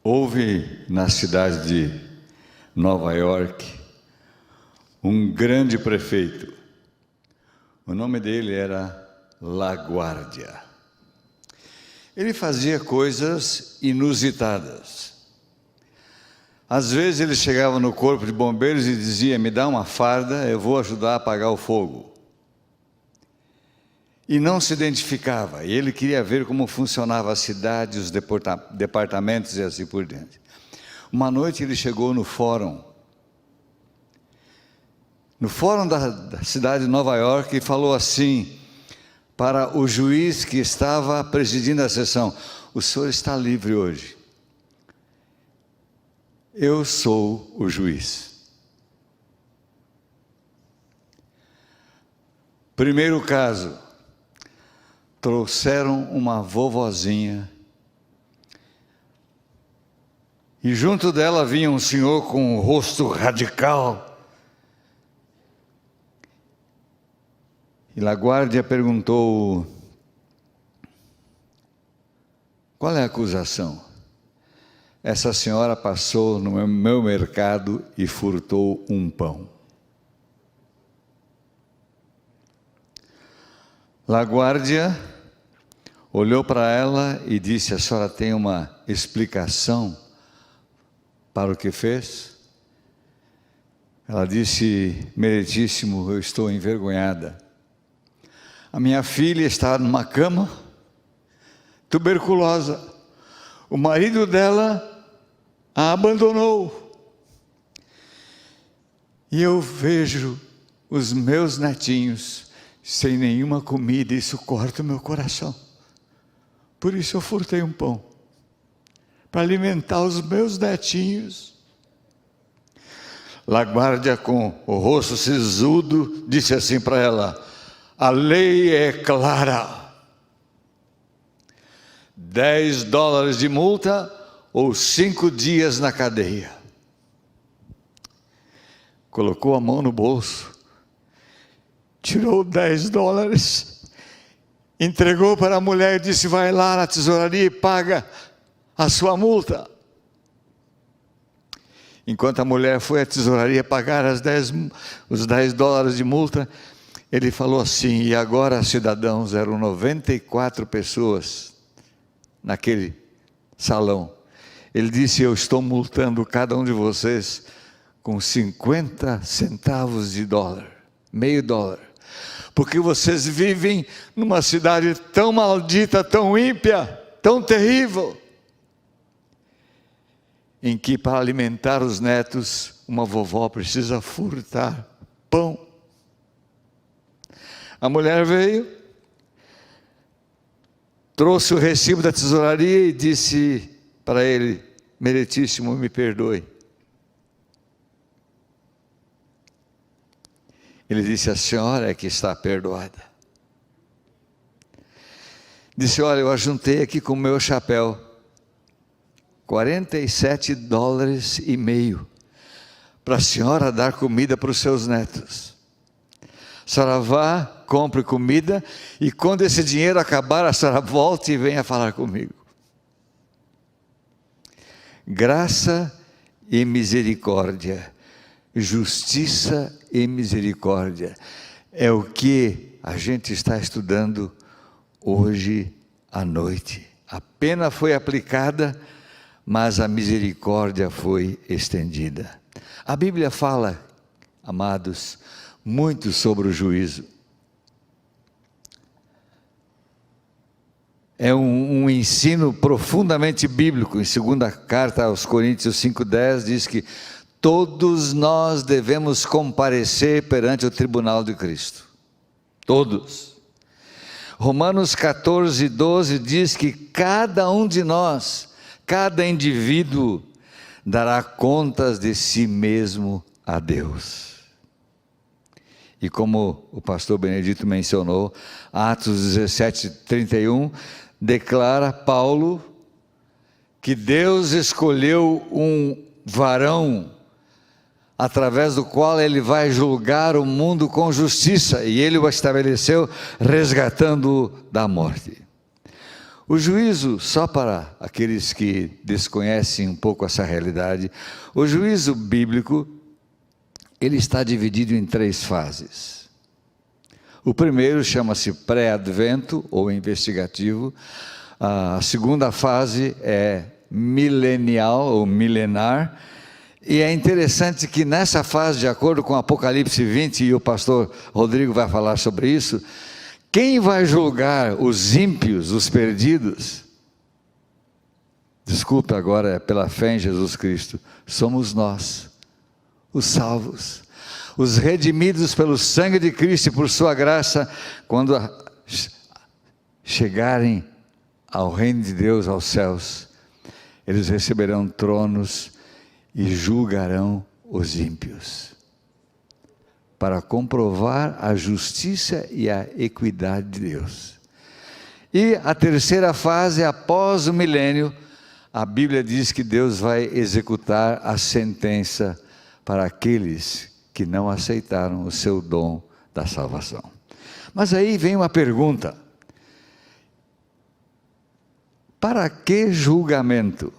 Houve na cidade de Nova York um grande prefeito. O nome dele era LaGuardia. Ele fazia coisas inusitadas. Às vezes ele chegava no corpo de bombeiros e dizia: me dá uma farda, eu vou ajudar a apagar o fogo. E não se identificava, e ele queria ver como funcionava a cidade, os departamentos e assim por diante. Uma noite ele chegou no fórum da cidade de Nova York, e falou assim para o juiz que estava presidindo a sessão: o senhor está livre hoje. Eu sou o juiz. Primeiro caso. Trouxeram uma vovozinha, e junto dela vinha um senhor com um rosto radical. E LaGuardia perguntou: qual é a acusação? Essa senhora passou no meu mercado e furtou um pão. LaGuardia olhou para ela e disse: a senhora tem uma explicação para o que fez? Ela disse: meritíssimo, eu estou envergonhada. A minha filha está numa cama, tuberculosa. O marido dela a abandonou. E eu vejo os meus netinhos sem nenhuma comida, e isso corta o meu coração. Por isso eu furtei um pão, para alimentar os meus netinhos. LaGuardia, com o rosto sisudo, disse assim para ela: a lei é clara. $10 de multa ou 5 dias na cadeia. Colocou a mão no bolso, tirou $10, entregou para a mulher e disse: vai lá na tesouraria e paga a sua multa. Enquanto a mulher foi à tesouraria pagar os $10 de multa, ele falou assim: e agora, cidadãos, eram 94 pessoas naquele salão. Ele disse: eu estou multando cada um de vocês com 50 centavos de dólar, meio dólar. Porque vocês vivem numa cidade tão maldita, tão ímpia, tão terrível, em que para alimentar os netos, uma vovó precisa furtar pão. A mulher veio, trouxe o recibo da tesouraria e disse para ele: meritíssimo, me perdoe. Ele disse: a senhora é que está perdoada. Disse: olha, eu ajuntei aqui com o meu chapéu $47,50 para a senhora dar comida para os seus netos. A senhora vá, compre comida, e quando esse dinheiro acabar, a senhora volte e venha falar comigo. Graça e misericórdia, justiça e misericórdia, é o que a gente está estudando hoje à noite. A pena foi aplicada, mas a misericórdia foi estendida. A Bíblia fala, amados, muito sobre o juízo. É um ensino profundamente bíblico. Em 2ª carta aos Coríntios 5,10 diz que todos nós devemos comparecer perante o tribunal de Cristo. Todos. Romanos 14,12 diz que cada um de nós, cada indivíduo, dará contas de si mesmo a Deus. E como o pastor Benedito mencionou, Atos 17:31, declara Paulo que Deus escolheu um varão através do qual ele vai julgar o mundo com justiça, e ele o estabeleceu resgatando-o da morte. O juízo, só para aqueles que desconhecem um pouco essa realidade, o juízo bíblico, ele está dividido em 3 fases. O primeiro chama-se pré-advento ou investigativo. A segunda fase é milenial ou milenar. E é interessante que nessa fase, de acordo com Apocalipse 20, e o pastor Rodrigo vai falar sobre isso, quem vai julgar os ímpios, os perdidos? Desculpe agora, pela fé em Jesus Cristo, somos nós, os salvos, os redimidos pelo sangue de Cristo e por sua graça, quando chegarem ao reino de Deus, aos céus, eles receberão tronos e julgarão os ímpios, para comprovar a justiça e a equidade de Deus. E a terceira fase, após o milênio, a Bíblia diz que Deus vai executar a sentença para aqueles que não aceitaram o seu dom da salvação. Mas aí vem uma pergunta: para que julgamento?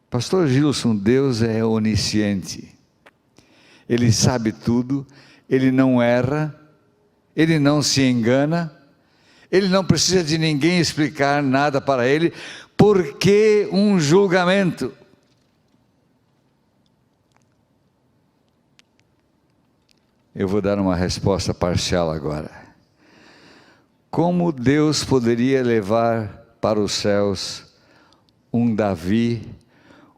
Pastor Gilson, Deus é onisciente. Ele sabe tudo, Ele não erra, Ele não se engana, Ele não precisa de ninguém explicar nada para Ele. Por que um julgamento? Eu vou dar uma resposta parcial agora. Como Deus poderia levar para os céus um Davi,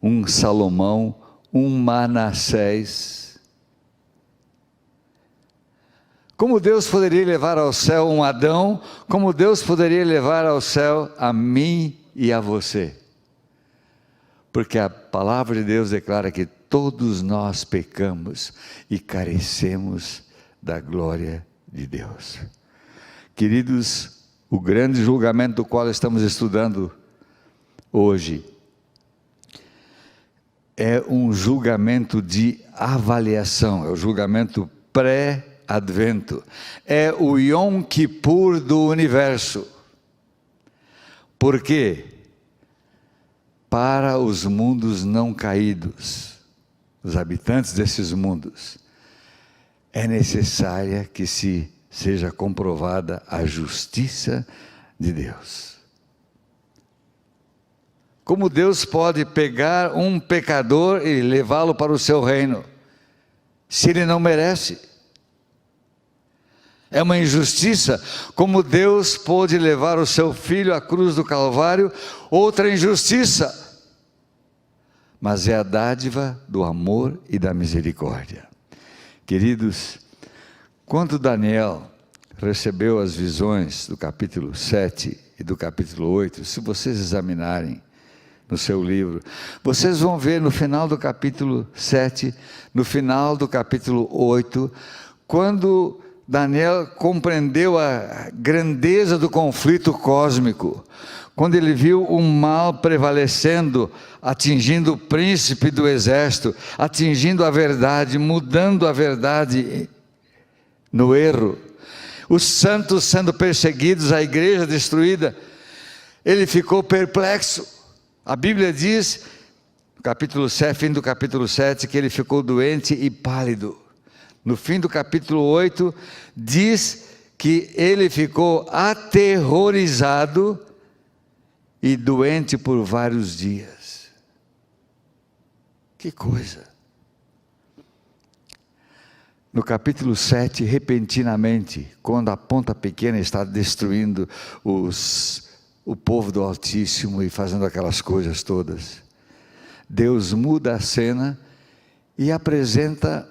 um Salomão, um Manassés? Como Deus poderia levar ao céu um Adão? Como Deus poderia levar ao céu a mim e a você? Porque a palavra de Deus declara que todos nós pecamos e carecemos da glória de Deus. Queridos, o grande julgamento do qual estamos estudando hoje é um julgamento de avaliação, é o julgamento pré-advento, é o Yom Kippur do universo. Por quê? Para os mundos não caídos, os habitantes desses mundos, é necessária que seja comprovada a justiça de Deus. Como Deus pode pegar um pecador e levá-lo para o seu reino, se ele não merece? É uma injustiça. Como Deus pôde levar o seu filho à cruz do Calvário? Outra injustiça. Mas é a dádiva do amor e da misericórdia. Queridos, quando Daniel recebeu as visões do capítulo 7 e do capítulo 8, se vocês examinarem no seu livro, vocês vão ver no final do capítulo 7, no final do capítulo 8, quando Daniel compreendeu a grandeza do conflito cósmico, quando ele viu o mal prevalecendo, atingindo o príncipe do exército, atingindo a verdade, mudando a verdade no erro, os santos sendo perseguidos, a igreja destruída, ele ficou perplexo. A Bíblia diz, no capítulo 7, fim do capítulo 7, que ele ficou doente e pálido. No fim do capítulo 8, diz que ele ficou aterrorizado e doente por vários dias. Que coisa! No capítulo 7, repentinamente, quando a ponta pequena está destruindo o povo do Altíssimo e fazendo aquelas coisas todas, Deus muda a cena e apresenta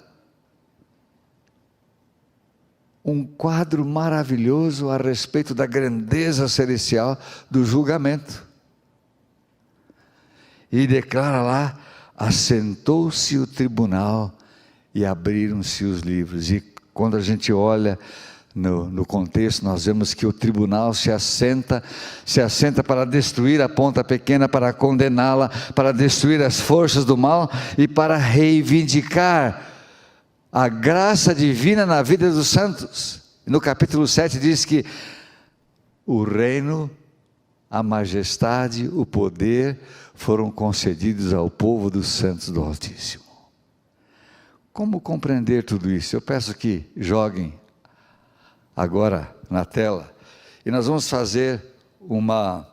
um quadro maravilhoso a respeito da grandeza celestial do julgamento. E declara lá: assentou-se o tribunal e abriram-se os livros. E quando a gente olha no contexto, nós vemos que o tribunal se assenta para destruir a ponta pequena, para condená-la, para destruir as forças do mal e para reivindicar a graça divina na vida dos santos. No capítulo 7 diz que o reino, a majestade, o poder foram concedidos ao povo dos santos do Altíssimo. Como compreender tudo isso? Eu peço que joguem agora na tela e nós vamos fazer uma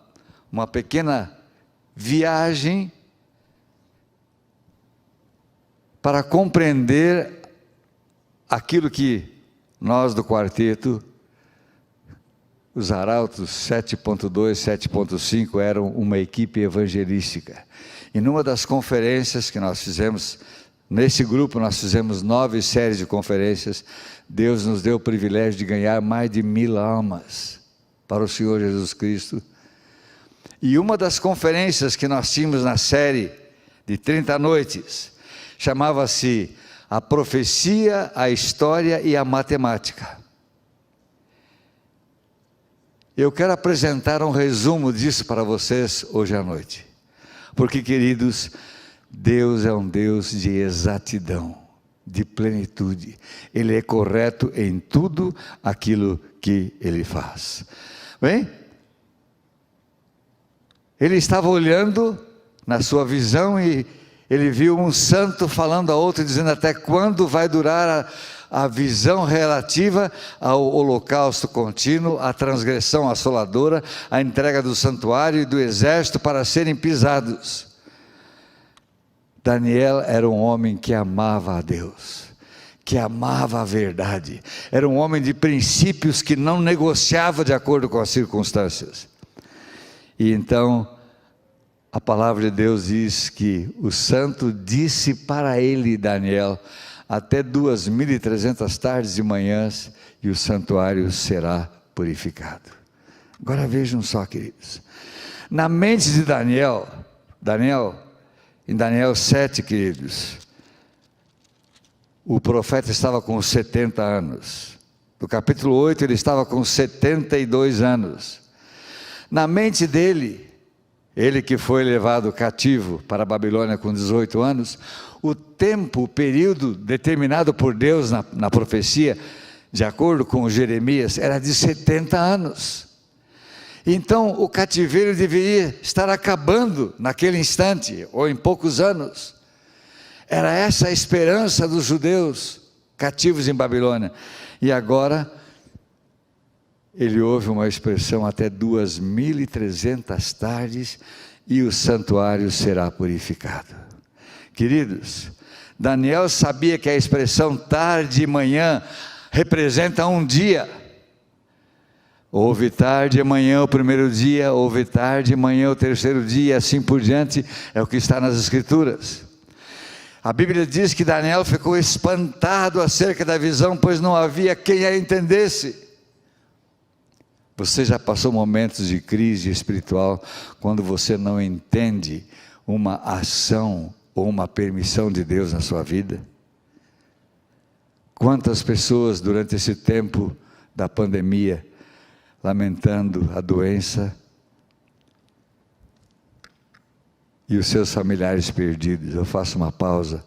pequena viagem para compreender aquilo que nós do quarteto, os Arautos 7.2, 7.5 eram uma equipe evangelística. E numa das conferências que nós fizemos, nesse grupo nós fizemos 9 séries de conferências, Deus nos deu o privilégio de ganhar mais de 1000 almas para o Senhor Jesus Cristo. E uma das conferências que nós tínhamos na série de 30 noites, chamava-se A Profecia, a História e a Matemática. Eu quero apresentar um resumo disso para vocês hoje à noite. Porque, queridos, Deus é um Deus de exatidão, de plenitude. Ele é correto em tudo aquilo que Ele faz. Bem, ele estava olhando na sua visão e ele viu um santo falando a outro, dizendo: até quando vai durar a visão relativa ao holocausto contínuo, a transgressão assoladora, a entrega do santuário e do exército para serem pisados? Daniel era um homem que amava a Deus, que amava a verdade, era um homem de princípios que não negociava de acordo com as circunstâncias. E então a palavra de Deus diz que o santo disse para ele, Daniel: até 2300 tardes e manhãs e o santuário será purificado. Agora vejam só, queridos, na mente de Daniel, em Daniel 7, queridos, o profeta estava com 70 anos, no capítulo 8 ele estava com 72 anos, na mente dele, ele que foi levado cativo para a Babilônia com 18 anos, o tempo, o período determinado por Deus na profecia, de acordo com Jeremias, era de 70 anos. Então o cativeiro deveria estar acabando naquele instante, ou em poucos anos. Era essa a esperança dos judeus cativos em Babilônia. E agora ele ouve uma expressão: até 2300 tardes e o santuário será purificado. Queridos, Daniel sabia que a expressão tarde e manhã representa um dia. Houve tarde e manhã o primeiro dia, houve tarde e manhã o terceiro dia, e assim por diante, é o que está nas Escrituras. A Bíblia diz que Daniel ficou espantado acerca da visão, pois não havia quem a entendesse. Você já passou momentos de crise espiritual quando você não entende uma ação ou uma permissão de Deus na sua vida? Quantas pessoas durante esse tempo da pandemia, lamentando a doença e os seus familiares perdidos? Eu faço uma pausa.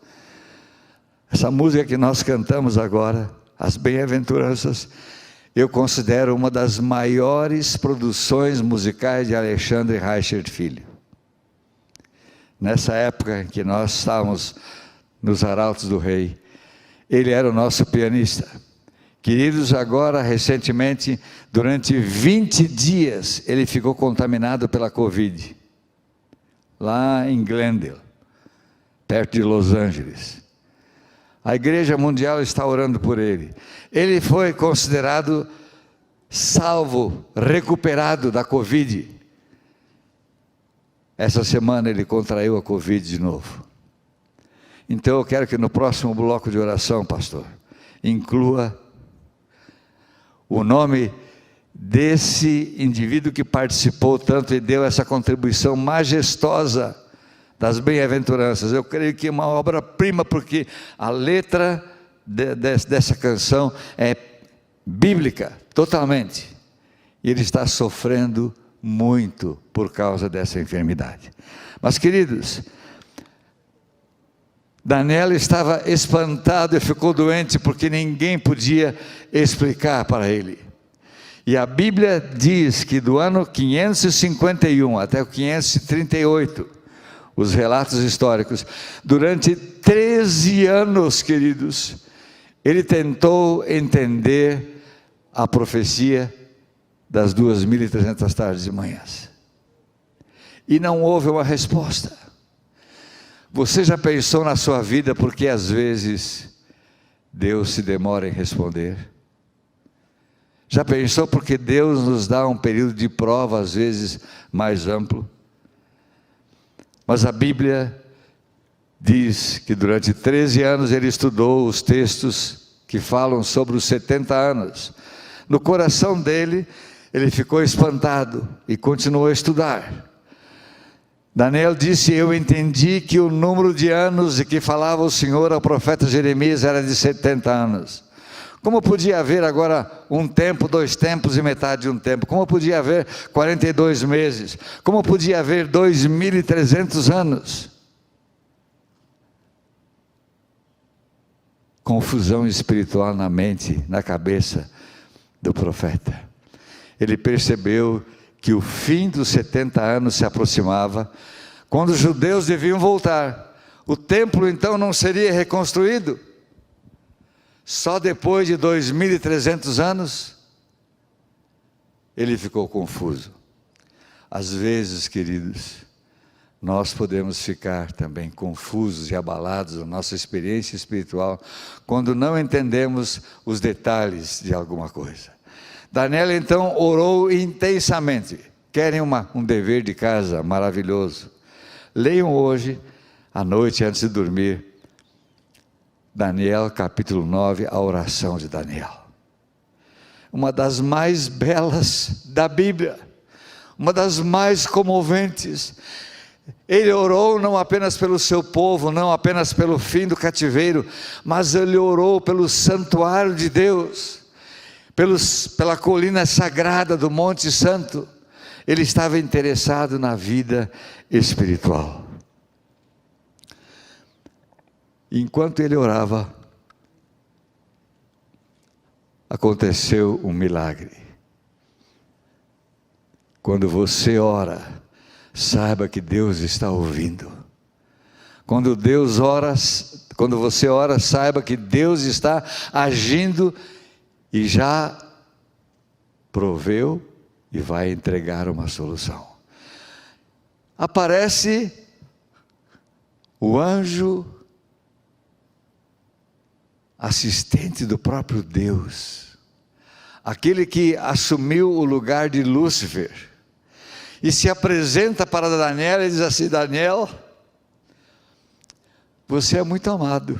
Essa música que nós cantamos agora, as bem-aventuranças, eu considero uma das maiores produções musicais de Alexandre Reichert Filho. Nessa época em que nós estávamos nos Arautos do Rei, ele era o nosso pianista. Queridos, agora, recentemente, durante 20 dias, ele ficou contaminado pela Covid, lá em Glendale, perto de Los Angeles. A Igreja Mundial está orando por ele. Ele foi considerado salvo, recuperado da Covid. Essa semana ele contraiu a Covid de novo. Então eu quero que no próximo bloco de oração, pastor, inclua o nome desse indivíduo que participou tanto e deu essa contribuição majestosa das bem-aventuranças. Eu creio que é uma obra-prima, porque a letra dessa canção é bíblica, totalmente. E ele está sofrendo muito por causa dessa enfermidade. Mas, queridos, Daniel estava espantado e ficou doente porque ninguém podia explicar para ele. E a Bíblia diz que do ano 551 até o 538, os relatos históricos, durante 13 anos, queridos, ele tentou entender a profecia das 2.300 tardes e manhãs. E não houve uma resposta. Você já pensou na sua vida porque às vezes Deus se demora em responder? Já pensou porque Deus nos dá um período de prova às vezes mais amplo? Mas a Bíblia diz que durante 13 anos ele estudou os textos que falam sobre os 70 anos. No coração dele, ele ficou espantado e continuou a estudar. Daniel disse: eu entendi que o número de anos de que falava o Senhor ao profeta Jeremias era de 70 anos. Como podia haver agora um tempo, 2 tempos e metade de um tempo? Como podia haver 42 meses? Como podia haver 2.300 anos? Confusão espiritual na mente, na cabeça do profeta. Ele percebeu que o fim dos 70 anos se aproximava, quando os judeus deviam voltar. O templo então não seria reconstruído. Só depois de 2.300 anos, ele ficou confuso. Às vezes, queridos, nós podemos ficar também confusos e abalados na nossa experiência espiritual, quando não entendemos os detalhes de alguma coisa. Daniel então orou intensamente. Querem um dever de casa maravilhoso? Leiam hoje, à noite, antes de dormir, Daniel capítulo 9, a oração de Daniel. Uma das mais belas da Bíblia, uma das mais comoventes. Ele orou não apenas pelo seu povo, não apenas pelo fim do cativeiro, mas ele orou pelo santuário de Deus, pela colina sagrada do Monte Santo. Ele estava interessado na vida espiritual. Enquanto ele orava, aconteceu um milagre. Quando você ora, saiba que Deus está ouvindo. Quando você ora, saiba que Deus está agindo e já proveu e vai entregar uma solução. Aparece o anjo assistente do próprio Deus, aquele que assumiu o lugar de Lúcifer, e se apresenta para Daniel e diz assim: Daniel, você é muito amado,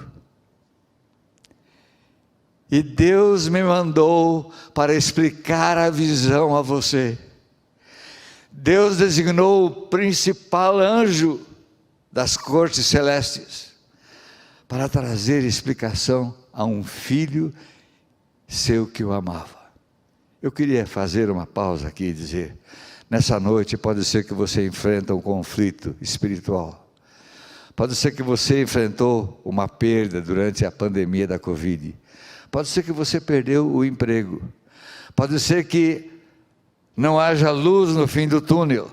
e Deus me mandou para explicar a visão a você. Deus designou o principal anjo das cortes celestes para trazer explicação a um filho seu que o amava. Eu queria fazer uma pausa aqui e dizer: nessa noite pode ser que você enfrenta um conflito espiritual. Pode ser que você enfrentou uma perda durante a pandemia da Covid. Pode ser que você perdeu o emprego. Pode ser que não haja luz no fim do túnel.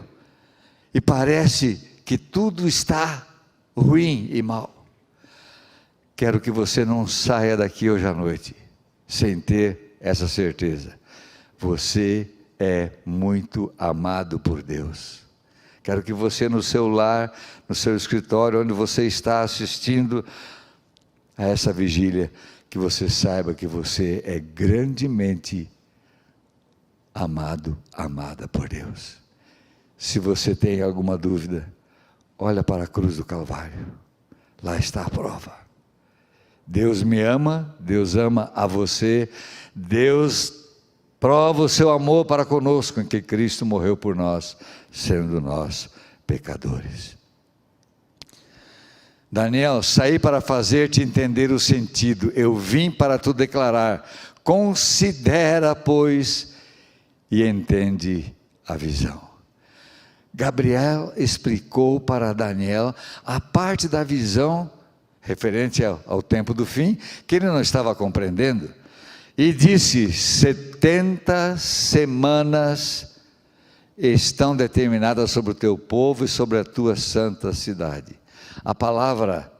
E parece que tudo está ruim e mal. Quero que você não saia daqui hoje à noite sem ter essa certeza. Você é muito amado por Deus. Quero que você, no seu lar, no seu escritório, onde você está assistindo a essa vigília, que você saiba que você é grandemente amado, amada por Deus. Se você tem alguma dúvida, olha para a cruz do Calvário. Lá está a prova. Deus me ama, Deus ama a você, Deus prova o seu amor para conosco, em que Cristo morreu por nós, sendo nós pecadores. Daniel, saí para fazer-te entender o sentido, eu vim para te declarar, considera, pois, e entende a visão. Gabriel explicou para Daniel a parte da visão, referente ao tempo do fim, que ele não estava compreendendo. E disse: 70 semanas estão determinadas sobre o teu povo e sobre a tua santa cidade. A palavra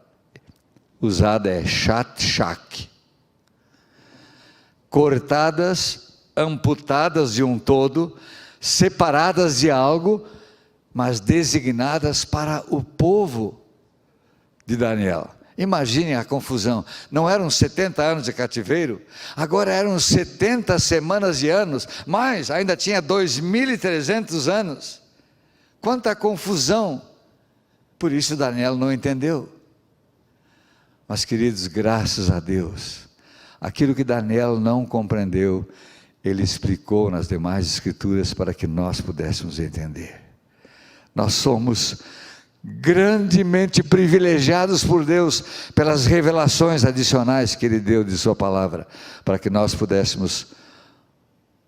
usada é shat-shak. Cortadas, amputadas de um todo, separadas de algo, mas designadas para o povo de Daniel. Imaginem a confusão. Não eram 70 anos de cativeiro, agora eram 70 semanas de anos, mas ainda tinha 2.300 anos. Quanta confusão! Por isso Daniel não entendeu. Mas, queridos, graças a Deus, aquilo que Daniel não compreendeu, ele explicou nas demais escrituras para que nós pudéssemos entender. Nós somos grandemente privilegiados por Deus pelas revelações adicionais que Ele deu de sua palavra, para que nós pudéssemos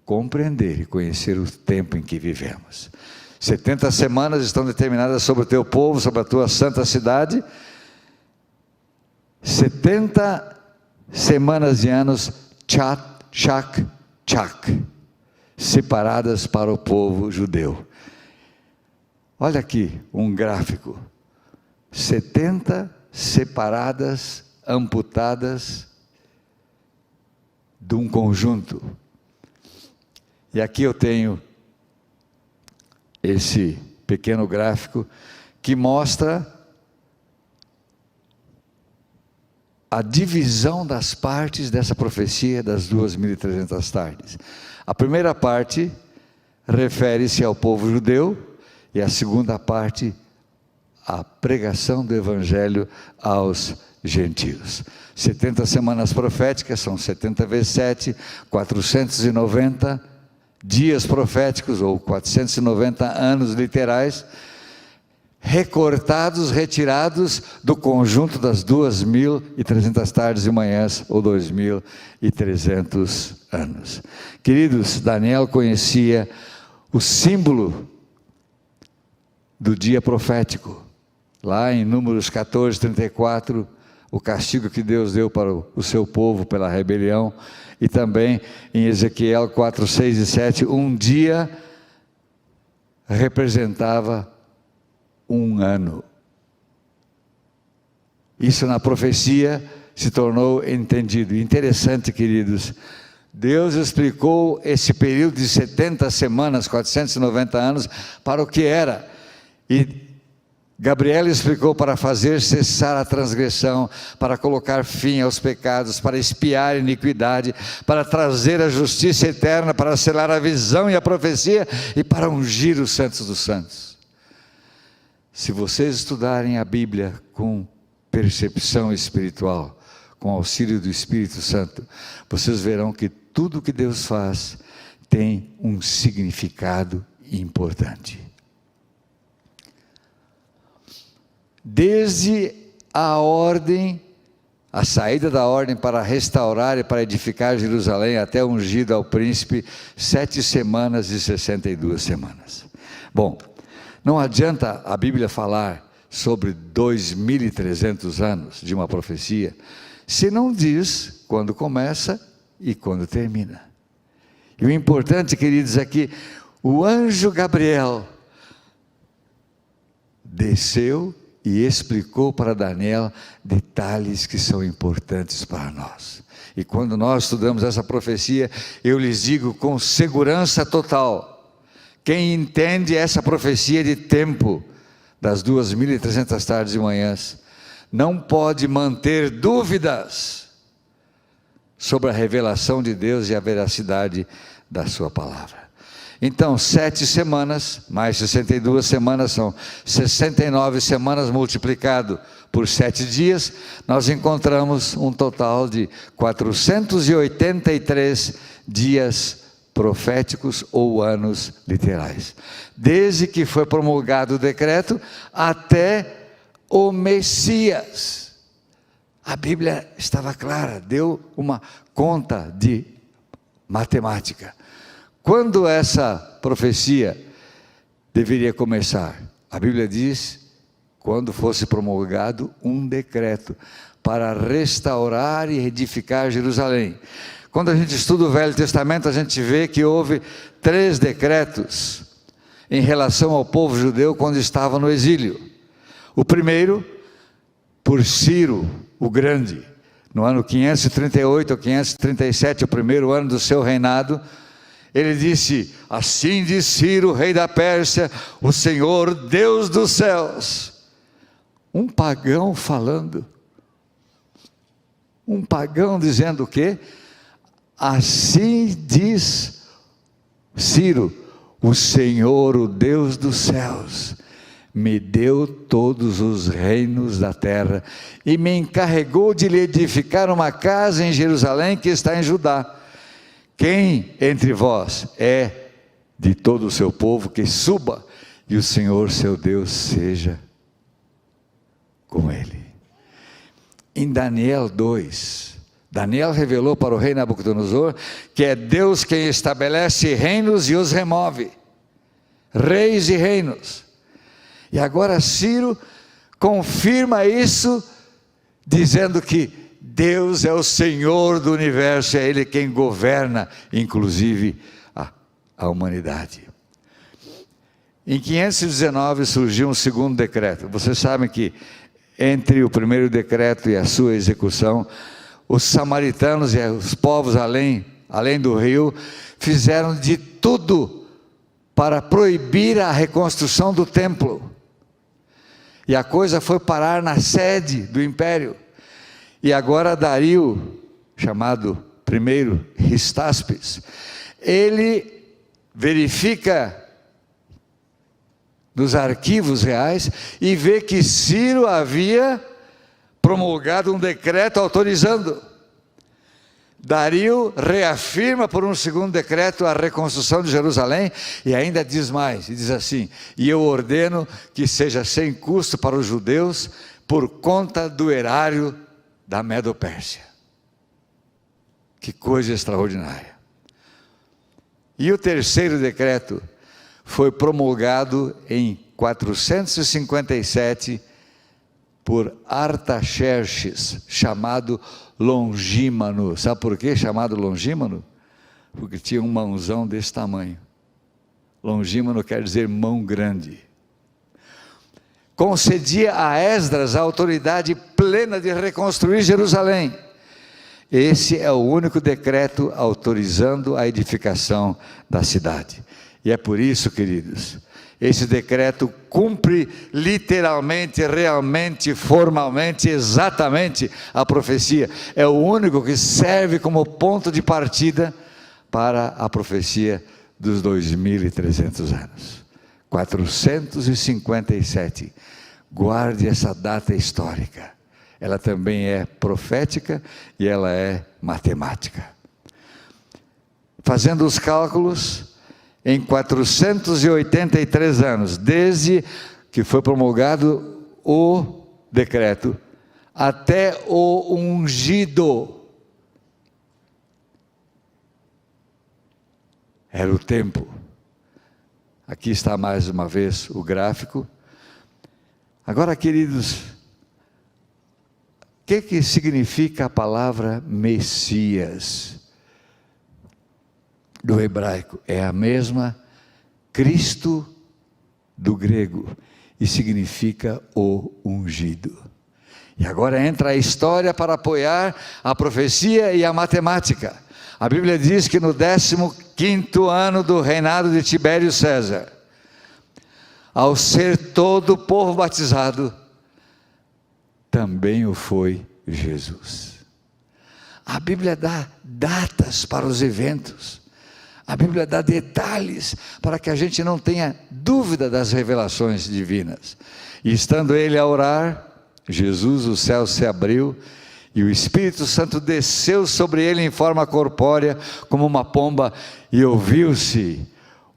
compreender e conhecer o tempo em que vivemos. 70 semanas estão determinadas sobre o teu povo, sobre a tua santa cidade. 70 semanas de anos, chak, separadas para o povo judeu. Olha aqui um gráfico, 70 separadas, amputadas de um conjunto. E aqui eu tenho esse pequeno gráfico que mostra a divisão das partes dessa profecia das 2.300 tardes. A primeira parte refere-se ao povo judeu, e a segunda parte, a pregação do Evangelho aos gentios. 70 semanas proféticas, são 70 vezes 7, 490 dias proféticos, ou 490 anos literais, recortados, retirados do conjunto das 2.300 tardes e manhãs, ou 2.300 anos. Queridos, Daniel conhecia o símbolo do dia profético, lá em Números 14, 34, o castigo que Deus deu para o seu povo pela rebelião, e também em Ezequiel 4, 6 e 7, um dia representava um ano. Isso na profecia se tornou entendido. Interessante, queridos, Deus explicou esse período de 70 semanas, 490 anos, para o que era. E Gabriel explicou: para fazer cessar a transgressão, para colocar fim aos pecados, para expiar a iniquidade, para trazer a justiça eterna, para selar a visão e a profecia, e para ungir os santos dos santos. Se vocês estudarem a Bíblia com percepção espiritual, com auxílio do Espírito Santo, vocês verão que tudo que Deus faz tem um significado importante. Desde a ordem, a saída da ordem para restaurar e para edificar Jerusalém, até ungido ao príncipe, 7 semanas e 62 semanas. Bom, não adianta a Bíblia falar sobre 2.300 anos de uma profecia, se não diz quando começa e quando termina. E o importante, queridos, é que o anjo Gabriel desceu e explicou para Daniel detalhes que são importantes para nós. E quando nós estudamos essa profecia, eu lhes digo com segurança total: quem entende essa profecia de tempo, das 2.300 tardes e manhãs, não pode manter dúvidas sobre a revelação de Deus e a veracidade da sua palavra. Então, 7 semanas, mais 62 semanas, são 69 semanas multiplicado por 7 dias, nós encontramos um total de 483 dias proféticos ou anos literais. Desde que foi promulgado o decreto até o Messias. A Bíblia estava clara, deu uma conta de matemática. Quando essa profecia deveria começar? A Bíblia diz: quando fosse promulgado um decreto para restaurar e edificar Jerusalém. Quando a gente estuda o Velho Testamento, a gente vê que houve 3 decretos em relação ao povo judeu quando estava no exílio. O primeiro, por Ciro o Grande, no ano 538 ou 537, o primeiro ano do seu reinado, ele disse: assim diz Ciro, rei da Pérsia, o Senhor Deus dos céus. Um pagão falando, um pagão dizendo o quê? Assim diz Ciro, o Senhor, o Deus dos céus, me deu todos os reinos da terra e me encarregou de lhe edificar uma casa em Jerusalém que está em Judá. Quem entre vós é de todo o seu povo, que suba, e o Senhor seu Deus seja com ele. Em Daniel 2, Daniel revelou para o rei Nabucodonosor que é Deus quem estabelece reinos e os remove, reis e reinos. E agora Ciro confirma isso, dizendo que Deus é o Senhor do universo, é Ele quem governa, inclusive a humanidade. Em 519 surgiu um segundo decreto. Vocês sabem que entre o primeiro decreto e a sua execução, os samaritanos e os povos além do rio fizeram de tudo para proibir a reconstrução do templo. E a coisa foi parar na sede do império. E agora Dario, chamado primeiro Ristaspes, ele verifica nos arquivos reais e vê que Ciro havia promulgado um decreto autorizando. Dario reafirma por um segundo decreto a reconstrução de Jerusalém e ainda diz mais, e diz assim: e eu ordeno que seja sem custo para os judeus por conta do erário da Medo-Pérsia. Que coisa extraordinária. E o terceiro decreto foi promulgado em 457 por Artaxerxes, chamado Longímano. Sabe por que chamado Longímano? Porque tinha um mãozão desse tamanho. Longímano quer dizer mão grande. Concedia a Esdras a autoridade plena de reconstruir Jerusalém. Esse é o único decreto autorizando a edificação da cidade. E é por isso, queridos, esse decreto cumpre literalmente, realmente, formalmente, exatamente a profecia. É o único que serve como ponto de partida para a profecia dos 2.300 anos. 457. Guarde essa data histórica. Ela também é profética e ela é matemática. Fazendo os cálculos, em 483 anos, desde que foi promulgado o decreto, até o ungido, era o tempo. Aqui está mais uma vez o gráfico. Agora, queridos, o que significa a palavra Messias? Do hebraico, é a mesma Cristo do grego, e significa o ungido. E agora entra a história para apoiar a profecia e a matemática. A Bíblia diz que no 15º ano do reinado de Tibério César, ao ser todo o povo batizado, também o foi Jesus. A Bíblia dá datas para os eventos. A Bíblia dá detalhes para que a gente não tenha dúvida das revelações divinas. E estando ele a orar, Jesus, o céu se abriu e o Espírito Santo desceu sobre ele em forma corpórea como uma pomba, e ouviu-se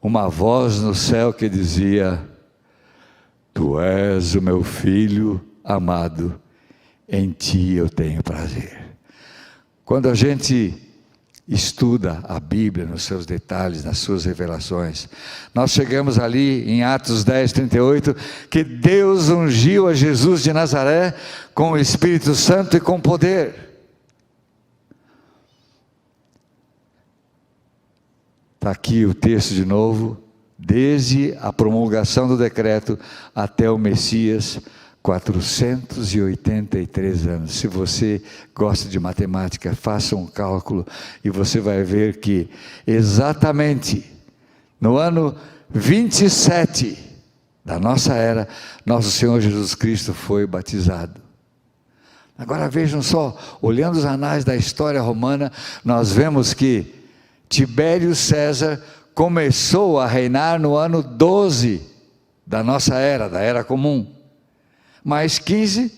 uma voz no céu que dizia: Tu és o meu filho amado, em ti eu tenho prazer. Quando a gente estuda a Bíblia nos seus detalhes, nas suas revelações, nós chegamos ali em Atos 10, 38, que Deus ungiu a Jesus de Nazaré com o Espírito Santo e com poder. Está aqui o texto de novo. Desde a promulgação do decreto até o Messias, 483 anos. Se você gosta de matemática, faça um cálculo e você vai ver que exatamente no ano 27 da nossa era, nosso Senhor Jesus Cristo foi batizado. Agora vejam só, olhando os anais da história romana, nós vemos que Tibério César começou a reinar no ano 12 da nossa era, da era comum. Mais 15,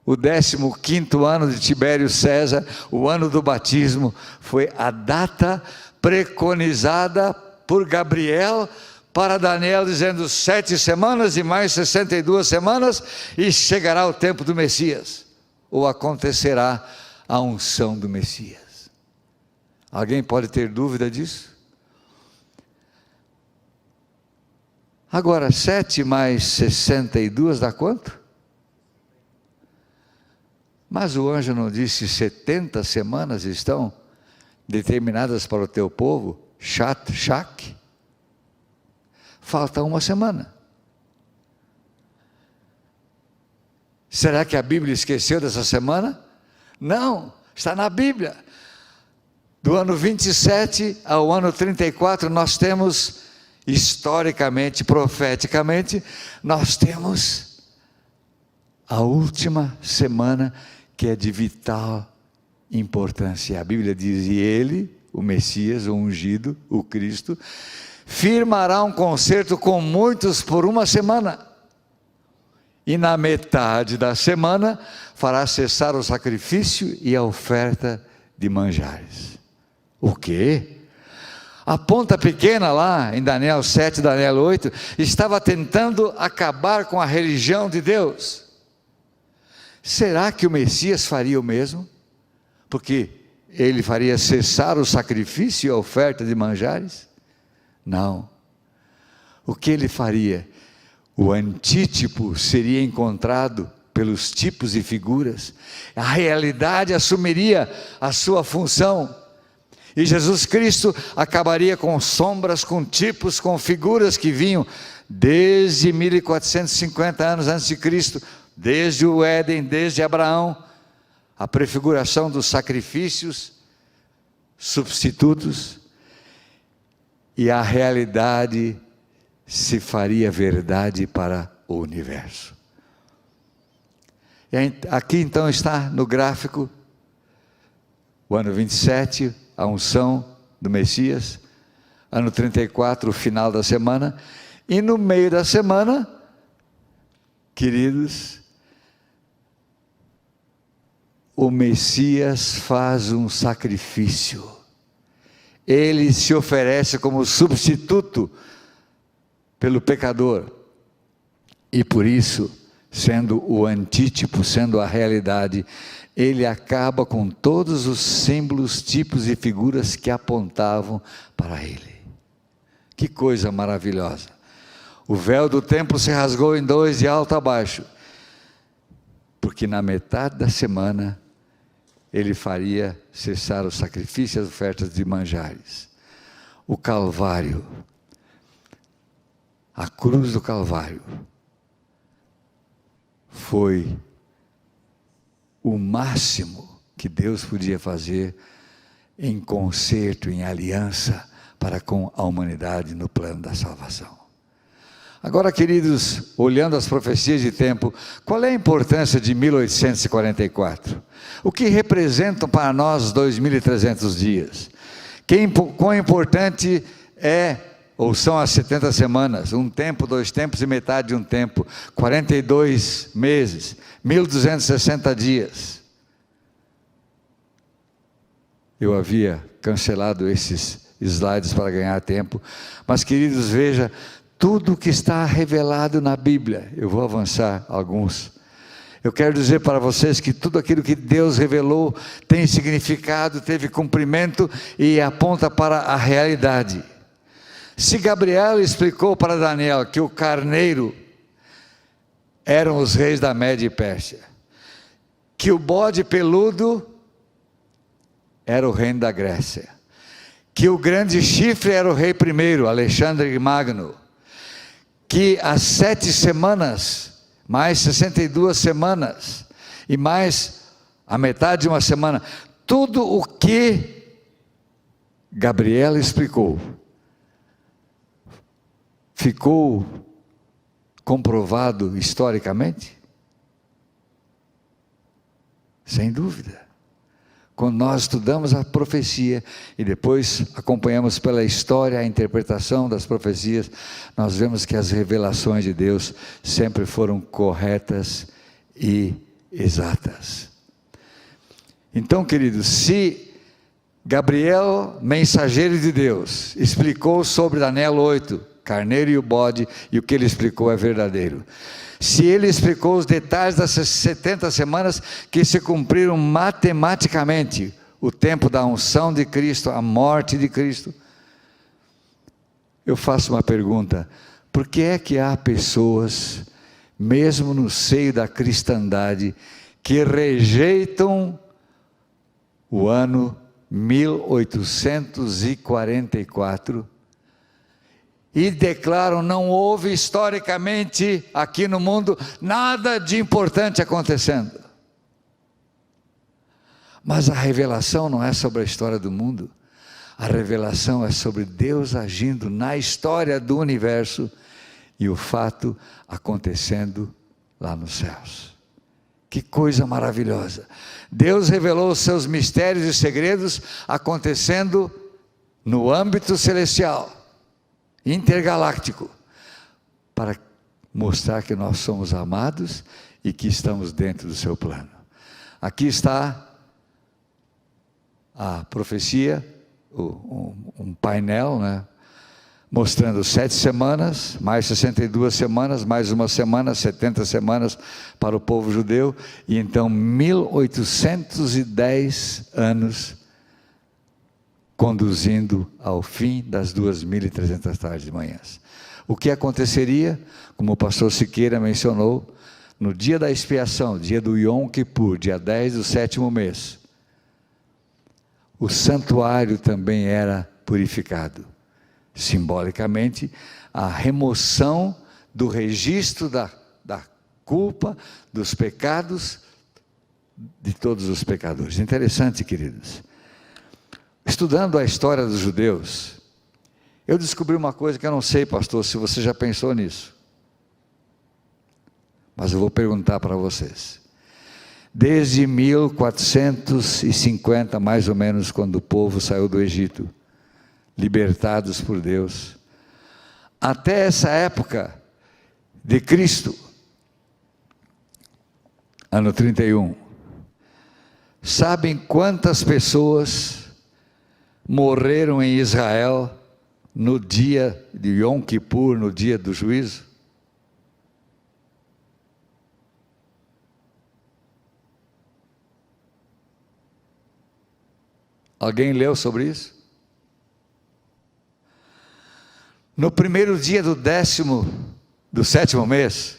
o 15º ano de Tibério César, o ano do batismo, foi a data preconizada por Gabriel para Daniel, dizendo 7 semanas e mais 62 semanas, e chegará o tempo do Messias, ou acontecerá a unção do Messias. Alguém pode ter dúvida disso? Agora, 7 mais 62 dá quanto? Mas o anjo não disse 70 semanas estão determinadas para o teu povo? Shak? Falta uma semana. Será que a Bíblia esqueceu dessa semana? Não, está na Bíblia. Do ano 27 ao ano 34, nós temos, historicamente, profeticamente, nós temos a última semana que é de vital importância. A Bíblia diz, e ele, o Messias, o ungido, o Cristo, firmará um concerto com muitos por uma semana. E na metade da semana, fará cessar o sacrifício e a oferta de manjares. O quê? A ponta pequena lá, em Daniel 7, Daniel 8, estava tentando acabar com a religião de Deus. Será que o Messias faria o mesmo? Porque ele faria cessar o sacrifício e a oferta de manjares? Não. O que ele faria? O antítipo seria encontrado pelos tipos e figuras. A realidade assumiria a sua função. E Jesus Cristo acabaria com sombras, com tipos, com figuras que vinham desde 1450 anos antes de Cristo, desde o Éden, desde Abraão, a prefiguração dos sacrifícios, substitutos, e a realidade se faria verdade para o universo. E aqui então está no gráfico, o ano 27, a unção do Messias, ano 34, o final da semana, e no meio da semana, queridos, o Messias faz um sacrifício, ele se oferece como substituto pelo pecador, e por isso, sendo o antítipo, sendo a realidade, ele acaba com todos os símbolos, tipos e figuras que apontavam para ele. Que coisa maravilhosa! O véu do templo se rasgou em dois, de alto a baixo, porque na metade da semana ele faria cessar o sacrifício e as ofertas de manjares. O Calvário, a cruz do Calvário, foi o máximo que Deus podia fazer em concerto, em aliança para com a humanidade no plano da salvação. Agora, queridos, olhando as profecias de tempo, qual é a importância de 1844? O que representam para nós 2.300 dias? Quão importante é, ou são as 70 semanas, um tempo, 2 tempos e metade de um tempo, 42 meses, 1.260 dias. Eu havia cancelado esses slides para ganhar tempo, mas queridos, veja, tudo que está revelado na Bíblia, eu vou avançar alguns. Eu quero dizer para vocês que tudo aquilo que Deus revelou tem significado, teve cumprimento e aponta para a realidade. Se Gabriel explicou para Daniel que o carneiro eram os reis da Média e Pérsia, que o bode peludo era o reino da Grécia, que o grande chifre era o rei primeiro, Alexandre Magno, que as 7 semanas, mais 62 semanas, e mais a metade de uma semana, tudo o que Gabriela explicou, ficou comprovado historicamente? Sem dúvida. Quando nós estudamos a profecia e depois acompanhamos pela história a interpretação das profecias, nós vemos que as revelações de Deus sempre foram corretas e exatas. Então, queridos, se Gabriel, mensageiro de Deus, explicou sobre Daniel 8, carneiro e o bode, e o que ele explicou é verdadeiro. Se ele explicou os detalhes das 70 semanas que se cumpriram matematicamente, o tempo da unção de Cristo, a morte de Cristo, eu faço uma pergunta: por que é que há pessoas, mesmo no seio da cristandade, que rejeitam o ano 1844 e declaram: não houve historicamente aqui no mundo nada de importante acontecendo? Mas a revelação não é sobre a história do mundo, a revelação é sobre Deus agindo na história do universo e o fato acontecendo lá nos céus. Que coisa maravilhosa! Deus revelou os seus mistérios e segredos acontecendo no âmbito celestial, intergaláctico, para mostrar que nós somos amados e que estamos dentro do seu plano. Aqui está a profecia, um painel, né, mostrando 7 semanas, mais 62 semanas, mais uma semana, 70 semanas para o povo judeu, e então 1810 anos conduzindo ao fim das 2.300 tardes de manhãs. O que aconteceria, como o pastor Siqueira mencionou, no dia da expiação, dia do Yom Kippur, dia 10 do 7º mês, o santuário também era purificado. Simbolicamente, a remoção do registro da culpa, dos pecados, de todos os pecadores. Interessante, queridos. Estudando a história dos judeus, eu descobri uma coisa que eu não sei, pastor, se você já pensou nisso. Mas eu vou perguntar para vocês. Desde 1450, mais ou menos, quando o povo saiu do Egito, libertados por Deus, até essa época de Cristo, ano 31, sabem quantas pessoas morreram em Israel no dia de Yom Kippur, no dia do juízo? Alguém leu sobre isso? No primeiro dia do 7º mês,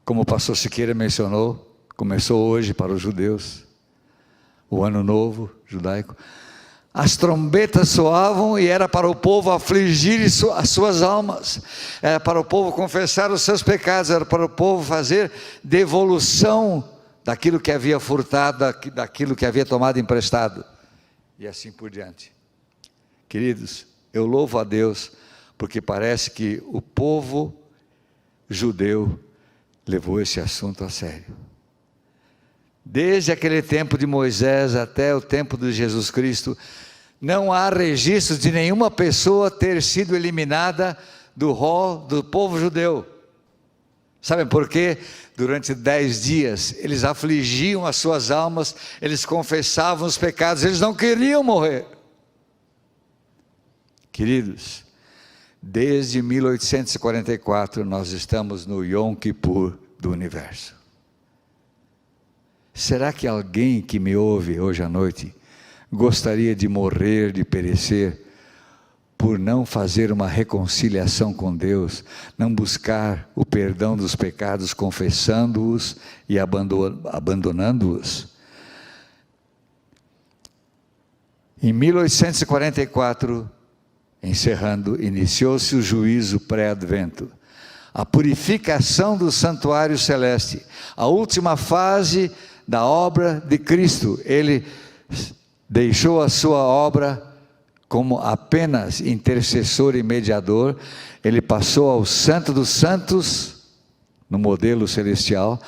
como o pastor Siqueira mencionou, começou hoje para os judeus, o ano novo judaico, as trombetas soavam e era para o povo afligir as suas almas, era para o povo confessar os seus pecados, era para o povo fazer devolução daquilo que havia furtado, daquilo que havia tomado emprestado, e assim por diante. Queridos, eu louvo a Deus, porque parece que o povo judeu levou esse assunto a sério. Desde aquele tempo de Moisés até o tempo de Jesus Cristo, não há registros de nenhuma pessoa ter sido eliminada do rol do povo judeu. Sabem por quê? Durante 10 dias, eles afligiam as suas almas, eles confessavam os pecados, eles não queriam morrer. Queridos, desde 1844 nós estamos no Yom Kippur do universo. Será que alguém que me ouve hoje à noite gostaria de morrer, de perecer, por não fazer uma reconciliação com Deus, não buscar o perdão dos pecados, confessando-os e abandonando-os? Em 1844, encerrando, iniciou-se o juízo pré-advento, a purificação do santuário celeste, a última fase da obra de Cristo. Ele deixou a sua obra como apenas intercessor e mediador, ele passou ao Santo dos Santos, no modelo celestial,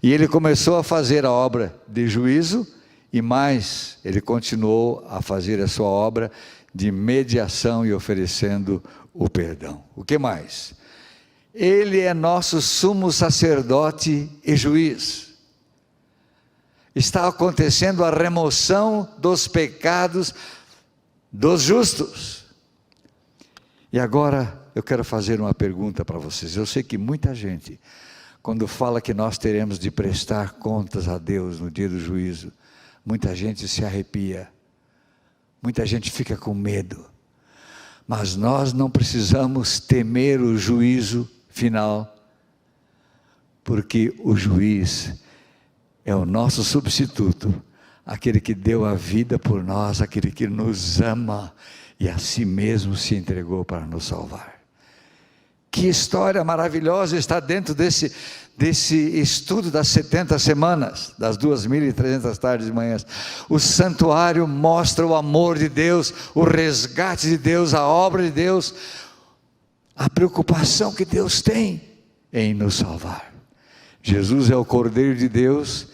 e ele começou a fazer a obra de juízo, e mais, ele continuou a fazer a sua obra de mediação e oferecendo o perdão. O que mais? Ele é nosso sumo sacerdote e juiz. Está acontecendo a remoção dos pecados dos justos. E agora eu quero fazer uma pergunta para vocês. Eu sei que muita gente, quando fala que nós teremos de prestar contas a Deus no dia do juízo, muita gente se arrepia, muita gente fica com medo, mas nós não precisamos temer o juízo final, porque o juiz é o nosso substituto, aquele que deu a vida por nós, aquele que nos ama e a si mesmo se entregou para nos salvar. Que história maravilhosa está dentro desse estudo das 70 semanas, das 2.300 tardes e manhãs. O santuário mostra o amor de Deus, o resgate de Deus, a obra de Deus, a preocupação que Deus tem em nos salvar. Jesus é o Cordeiro de Deus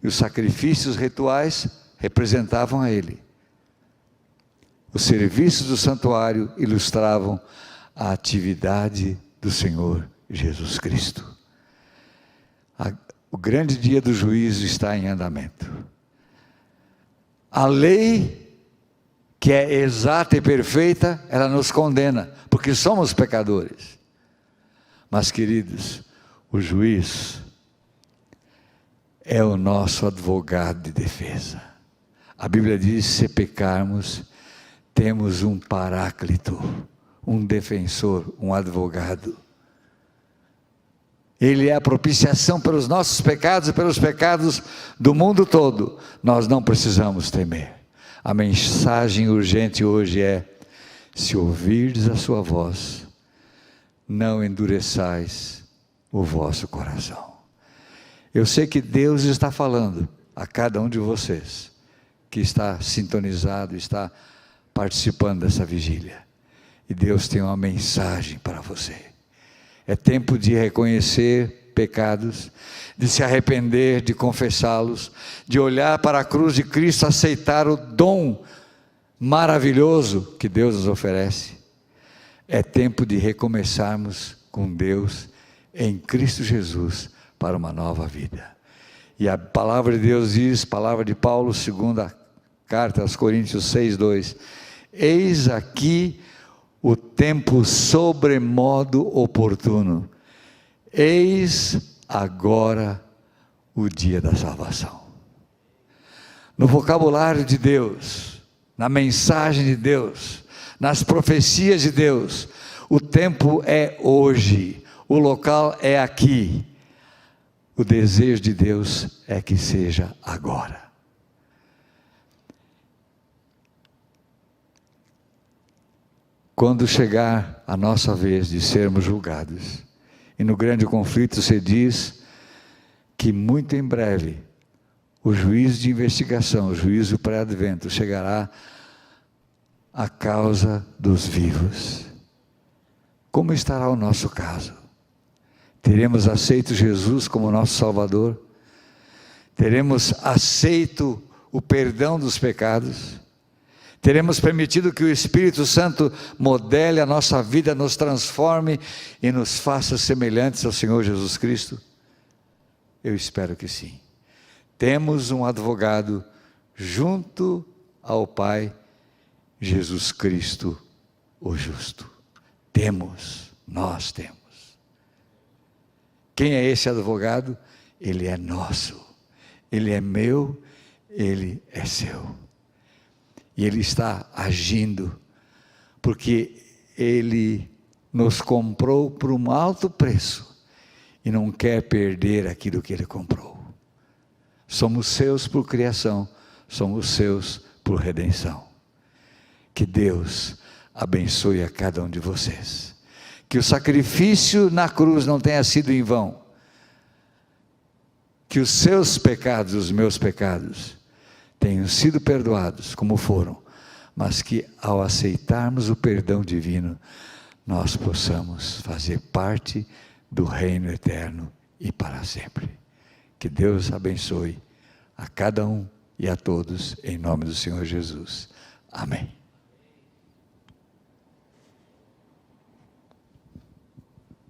e os sacrifícios rituais representavam a Ele. Os serviços do santuário ilustravam a atividade do Senhor Jesus Cristo. O grande dia do juízo está em andamento. A lei, que é exata e perfeita, ela nos condena, porque somos pecadores. Mas, queridos, o juiz é o nosso advogado de defesa. A Bíblia diz: se pecarmos, temos um paráclito, um defensor, um advogado. Ele é a propiciação pelos nossos pecados e pelos pecados do mundo todo. Nós não precisamos temer. A mensagem urgente hoje é: se ouvirdes a sua voz, não endureçais o vosso coração. Eu sei que Deus está falando a cada um de vocês, que está sintonizado, está participando dessa vigília. E Deus tem uma mensagem para você. É tempo de reconhecer pecados, de se arrepender, de confessá-los, de olhar para a cruz de Cristo, aceitar o dom maravilhoso que Deus nos oferece. É tempo de recomeçarmos com Deus em Cristo Jesus para uma nova vida. E a palavra de Deus diz, palavra de Paulo, segunda carta aos Coríntios 6:2: eis aqui o tempo sobremodo oportuno, eis agora o dia da salvação. No vocabulário de Deus, na mensagem de Deus, nas profecias de Deus, o tempo é hoje, o local é aqui. O desejo de Deus é que seja agora. Quando chegar a nossa vez de sermos julgados, e no grande conflito se diz que muito em breve o juízo de investigação, o juízo pré-advento, chegará à causa dos vivos. Como estará o nosso caso? Teremos aceito Jesus como nosso Salvador? Teremos aceito o perdão dos pecados? Teremos permitido que o Espírito Santo modele a nossa vida, nos transforme e nos faça semelhantes ao Senhor Jesus Cristo? Eu espero que sim. Temos um advogado junto ao Pai, Jesus Cristo, o justo. Nós temos. Quem é esse advogado? Ele é nosso, ele é meu, ele é seu. E Ele está agindo, porque Ele nos comprou por um alto preço, e não quer perder aquilo que Ele comprou. Somos seus por criação, somos seus por redenção. Que Deus abençoe a cada um de vocês. Que o sacrifício na cruz não tenha sido em vão. Que os seus pecados, os meus pecados, tenham sido perdoados, como foram, mas que ao aceitarmos o perdão divino, nós possamos fazer parte do reino eterno e para sempre. Que Deus abençoe a cada um e a todos, em nome do Senhor Jesus. Amém.